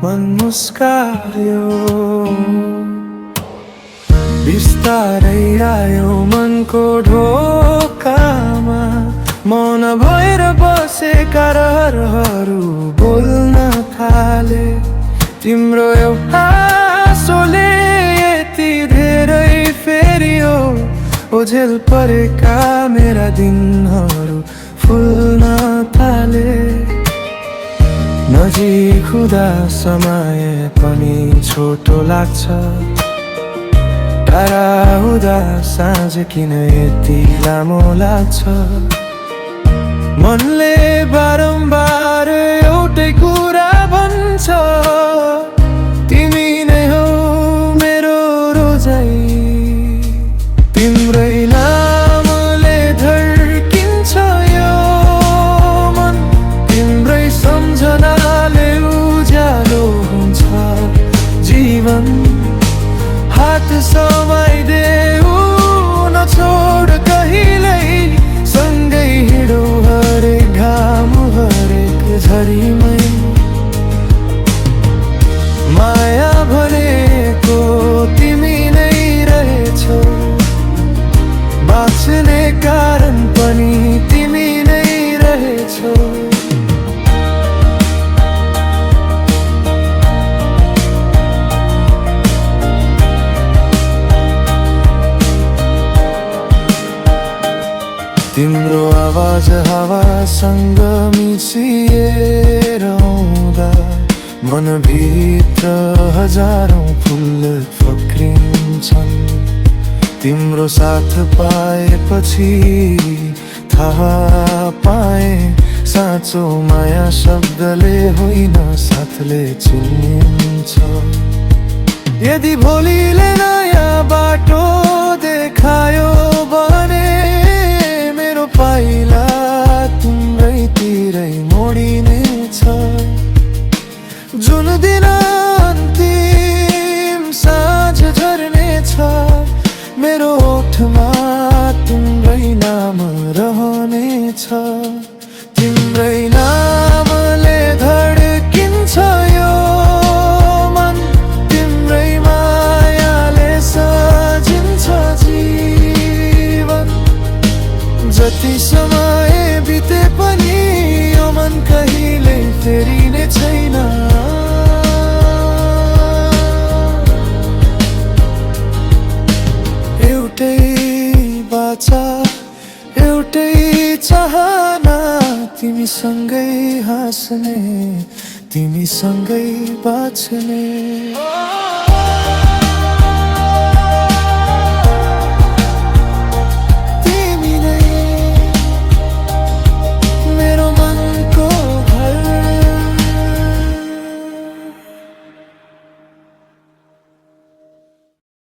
मन मुस्कायो बिस्तारै आयो मनको ढोकामा मौन भएर बसेका रहरहरू बोल्न थाले तिम्रो एउटा हाँसोले यति धेरै फेरियो ओझेल परेका मेरा दिनहरू फुल्न थाले नजिक हुँदा समय पनि छोटो लाग्छ टाढा हुँदा साँझ किन यति लामो लाग्छ मनले बारम्बार एउटै कुरा भन्छ तिमी नै हौ मेरो रोजाइ तिम्रै नामले धड्किन्छ यो मन तिम्रै सम्झनाले उज्यालो हुन्छ जीवन हात समाइदेऊ नछोड कहिल्यै सँगै हिँडौ हरेक घाम हरेक झरीमै माया भनेको तिमी नै रहेछौ बाँच्ने कारण पनि तिमी नै रहेछौ तिम्रो आवाज हावासँग मिसिएर आउँदा मनभित्र हजारौं फुल फक्रिन्छन् तिम्रो साथ पाएपछि थाहा पाए साँचो माया शब्दले होइन साथले चिनिन्छ यदि भोलिले नयाँ बाटो देखायो भने मेरो पाइला तिम्रैतिरै मोडिनेछ जुन दिन अन्तिम साँझ झर्नेछ मेरो ओठमा तिम्रै नाम रहनेछ तिम्रै नामले धड्किन्छ यो मन तिम्रै मायाले सजिन्छ जीवन जति समय बिते पनि यो मन कहिल्यै फेरिने छैन एउटै बाचा एउटै चाहना तिमीसँगै हाँस्ने तिमीसँगै बाँच्ने